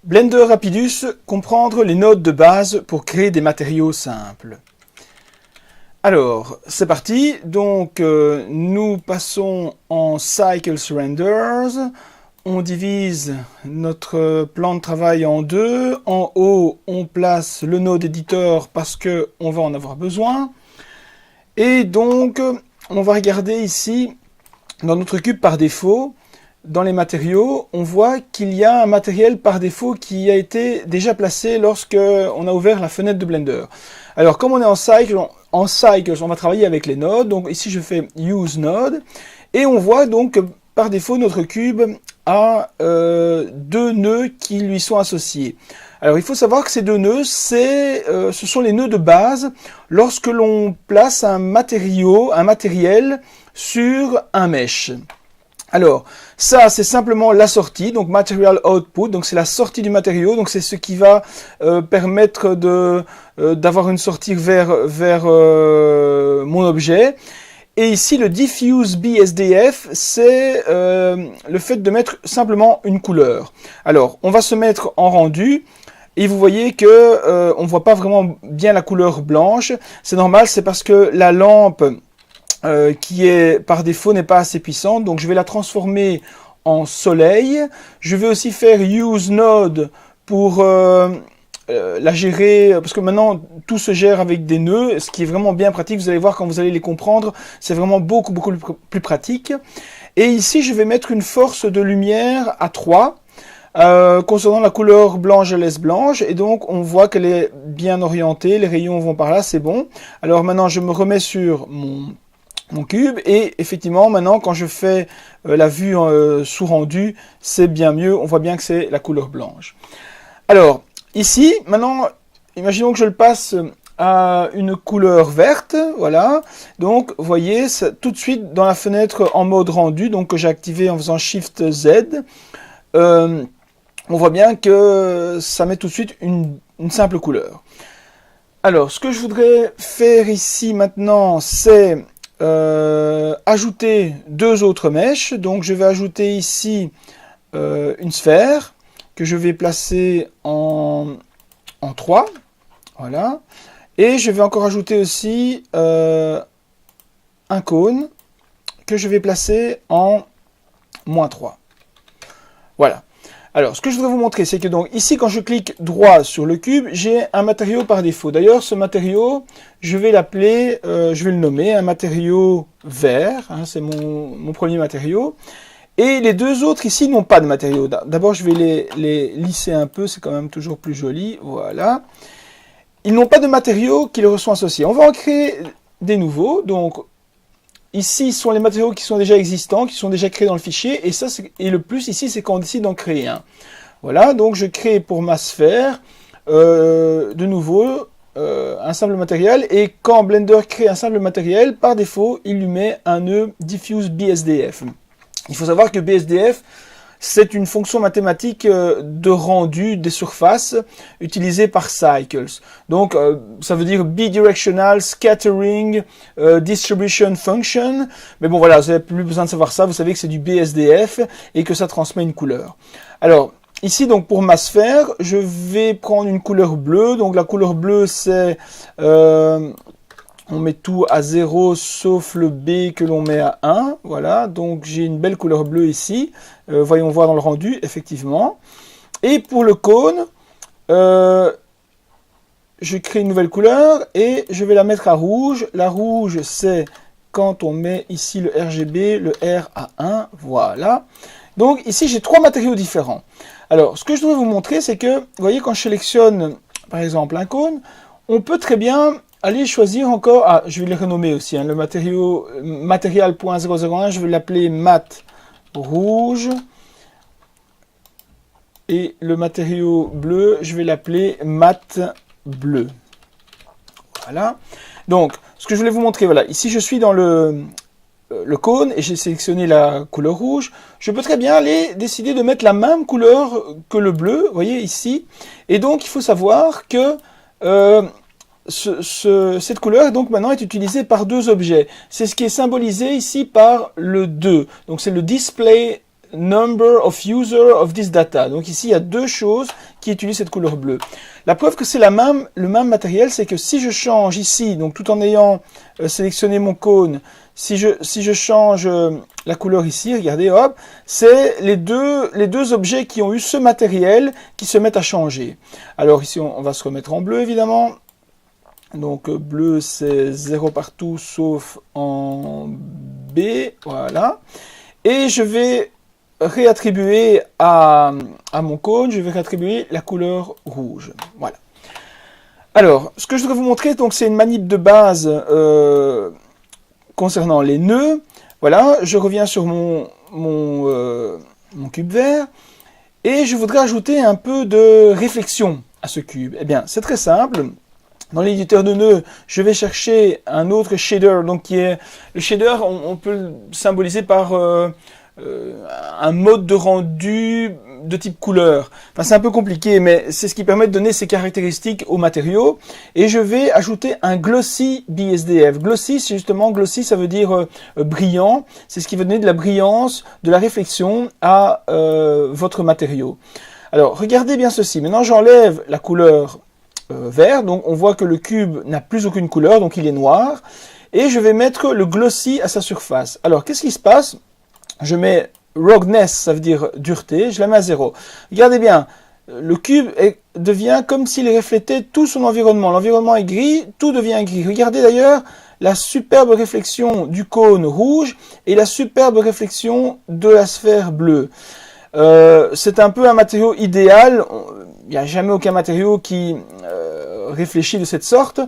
Blender Rapidus, comprendre les nodes de base pour créer des matériaux simples. Alors, c'est parti. Donc, nous passons en Cycles Renders. On divise notre plan de travail en deux. En haut, on place le node éditeur parce qu'on va en avoir besoin. Et donc, on va regarder ici, dans notre cube par défaut, dans les matériaux, on voit qu'il y a un matériel par défaut qui a été déjà placé lorsque on a ouvert la fenêtre de Blender. Alors, comme on est en Cycles, on va travailler avec les nodes. Donc ici, je fais Use Node. Et on voit donc que par défaut, notre cube a deux nœuds qui lui sont associés. Alors, il faut savoir que ces deux nœuds, ce sont les nœuds de base lorsque l'on place un matériel sur un mesh. Alors, ça, c'est simplement la sortie, donc Material Output, donc c'est la sortie du matériau, donc c'est ce qui va permettre d'avoir une sortie vers mon objet. Et ici, le Diffuse BSDF, c'est le fait de mettre simplement une couleur. Alors, on va se mettre en rendu, et vous voyez que on voit pas vraiment bien la couleur blanche. C'est normal, c'est parce que la lampe qui est par défaut n'est pas assez puissante, donc je vais la transformer en soleil. Je vais aussi faire Use Node pour la gérer, parce que maintenant tout se gère avec des nœuds, ce qui est vraiment bien pratique. Vous allez voir quand vous allez les comprendre, c'est vraiment beaucoup plus pratique. Et ici je vais mettre une force de lumière à 3. Concernant la couleur blanche, je laisse blanche, et donc on voit qu'elle est bien orientée, les rayons vont par là, c'est bon. Alors maintenant je me remets sur mon cube, et effectivement maintenant quand je fais la vue sous rendu, c'est bien mieux, on voit bien que c'est la couleur blanche. Alors ici maintenant, imaginons que je le passe à une couleur verte, voilà, donc vous voyez tout de suite dans la fenêtre en mode rendu, donc que j'ai activé en faisant Shift Z, on voit bien que ça met tout de suite une simple couleur. Alors ce que je voudrais faire ici maintenant, c'est ajouter deux autres mèches. Donc je vais ajouter ici une sphère que je vais placer en 3. Voilà. Et je vais encore ajouter aussi un cône que je vais placer en -3. Voilà. Alors, ce que je voudrais vous montrer, c'est que donc ici, quand je clique droit sur le cube, j'ai un matériau par défaut. D'ailleurs, ce matériau, je vais l'appeler, je vais le nommer un matériau vert. Hein, c'est mon premier matériau. Et les deux autres ici n'ont pas de matériau. D'abord, je vais les lisser un peu, c'est quand même toujours plus joli. Voilà. Ils n'ont pas de matériaux qui leur sont associés. On va en créer des nouveaux. Donc, ici, ce sont les matériaux qui sont déjà existants, qui sont déjà créés dans le fichier. Et ça, le plus ici, c'est quand on décide d'en créer un. Voilà, donc je crée pour ma sphère, de nouveau, un simple matériel. Et quand Blender crée un simple matériel, par défaut, il lui met un nœud Diffuse BSDF. Il faut savoir que BSDF, c'est une fonction mathématique de rendu des surfaces utilisée par Cycles. Donc, ça veut dire Bidirectional Scattering Distribution Function. Mais bon, voilà, vous n'avez plus besoin de savoir ça. Vous savez que c'est du BSDF et que ça transmet une couleur. Alors, ici, donc, pour ma sphère, je vais prendre une couleur bleue. Donc, la couleur bleue, c'est... on met tout à 0 sauf le B que l'on met à 1. Voilà, donc j'ai une belle couleur bleue ici. Voyons voir dans le rendu, effectivement. Et pour le cône, je crée une nouvelle couleur et je vais la mettre à rouge. La rouge, c'est quand on met ici le RGB, le R à 1. Voilà. Donc ici, j'ai trois matériaux différents. Alors, ce que je voudrais vous montrer, c'est que, vous voyez, quand je sélectionne, par exemple, un cône, on peut très bien allez choisir encore, je vais les renommer aussi, hein, le matériau Material.001, je vais l'appeler mat rouge, et le matériau bleu, je vais l'appeler mat bleu. Voilà. Donc, ce que je voulais vous montrer, voilà, ici je suis dans le cône et j'ai sélectionné la couleur rouge. Je peux très bien aller décider de mettre la même couleur que le bleu, vous voyez ici. Et donc, il faut savoir que cette couleur donc maintenant est utilisée par deux objets. C'est ce qui est symbolisé ici par le 2. Donc c'est le display number of users of this data. Donc ici, il y a deux choses qui utilisent cette couleur bleue. La preuve que c'est le même matériel, c'est que si je change ici, donc tout en ayant sélectionné mon cône, si je change la couleur ici, regardez, hop, c'est les deux objets qui ont eu ce matériel qui se mettent à changer. Alors ici, on va se remettre en bleu, évidemment. Donc bleu, c'est 0 partout, sauf en B, voilà. Et je vais réattribuer à mon cône, je vais réattribuer la couleur rouge. Voilà. Alors, ce que je voudrais vous montrer, donc, c'est une manip de base concernant les nœuds. Voilà, je reviens sur mon cube vert et je voudrais ajouter un peu de réflexion à ce cube. Eh bien, c'est très simple. Dans l'éditeur de nœuds, je vais chercher un autre shader, donc qui est le shader, on peut le symboliser par un mode de rendu de type couleur. Enfin, c'est un peu compliqué, mais c'est ce qui permet de donner ces caractéristiques au matériau. Et je vais ajouter un glossy BSDF. Glossy, c'est justement, glossy, ça veut dire brillant. C'est ce qui va donner de la brillance, de la réflexion à votre matériau. Alors, regardez bien ceci. Maintenant, j'enlève la couleur vert, donc on voit que le cube n'a plus aucune couleur, donc il est noir, et je vais mettre le glossy à sa surface. Alors qu'est-ce qui se passe? Je mets roughness, ça veut dire dureté, je la mets à 0. Regardez bien, le cube devient comme s'il reflétait tout son environnement. L'environnement est gris, tout devient gris. Regardez d'ailleurs la superbe réflexion du cône rouge et la superbe réflexion de la sphère bleue. C'est un peu un matériau idéal. Il n'y a jamais aucun matériau qui réfléchit de cette sorte.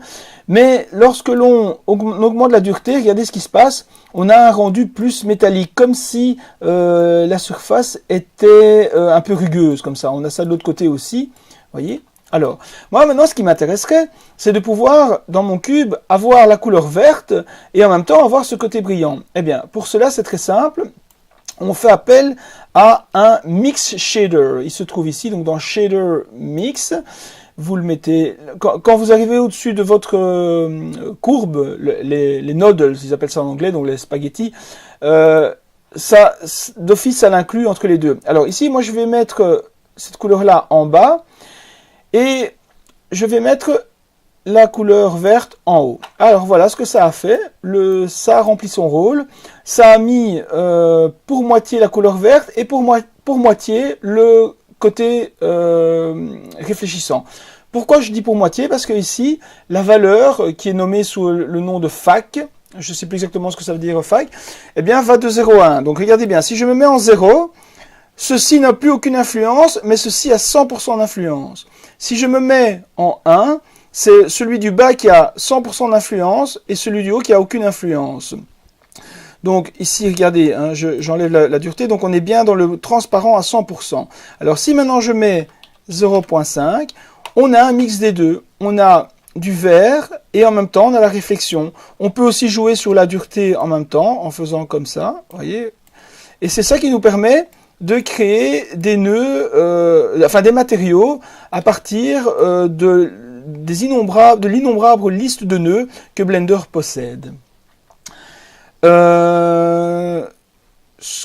Mais lorsque l'on augmente la dureté, regardez ce qui se passe. On a un rendu plus métallique, comme si la surface était un peu rugueuse, comme ça. On a ça de l'autre côté aussi, voyez. Alors, moi maintenant, ce qui m'intéresserait, c'est de pouvoir, dans mon cube, avoir la couleur verte et en même temps avoir ce côté brillant. Eh bien, pour cela, c'est très simple. On fait appel à un mix shader. Il se trouve ici, donc dans shader mix. Vous le mettez, quand vous arrivez au-dessus de votre courbe, les noodles, ils appellent ça en anglais, donc les spaghettis, ça, d'office, ça l'inclut entre les deux. Alors ici, moi, je vais mettre cette couleur-là en bas et je vais mettre la couleur verte en haut. Alors voilà ce que ça a fait. Ça a rempli son rôle. Ça a mis pour moitié la couleur verte et pour moitié le côté réfléchissant. Pourquoi je dis pour moitié? Parce que ici, la valeur qui est nommée sous le nom de fac, je ne sais plus exactement ce que ça veut dire fac, eh bien va de 0 à 1. Donc regardez bien, si je me mets en 0, ceci n'a plus aucune influence, mais ceci a 100% d'influence. Si je me mets en 1, c'est celui du bas qui a 100% d'influence et celui du haut qui a aucune influence. Donc ici, regardez, hein, j'enlève la dureté, donc on est bien dans le transparent à 100%. Alors si maintenant je mets 0.5, on a un mix des deux. On a du vert et en même temps on a la réflexion. On peut aussi jouer sur la dureté en même temps en faisant comme ça, voyez. Et c'est ça qui nous permet de créer des nœuds, enfin des matériaux à partir de l'innombrable liste de nœuds que Blender possède. Ce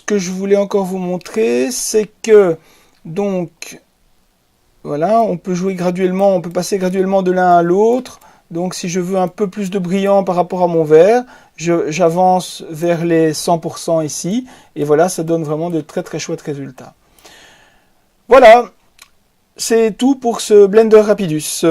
que je voulais encore vous montrer, c'est que donc voilà, on peut jouer graduellement, on peut passer graduellement de l'un à l'autre. Donc si je veux un peu plus de brillant par rapport à mon vert, j'avance vers les 100% ici. Et voilà, ça donne vraiment de très très chouettes résultats. Voilà, c'est tout pour ce Blender Rapidus.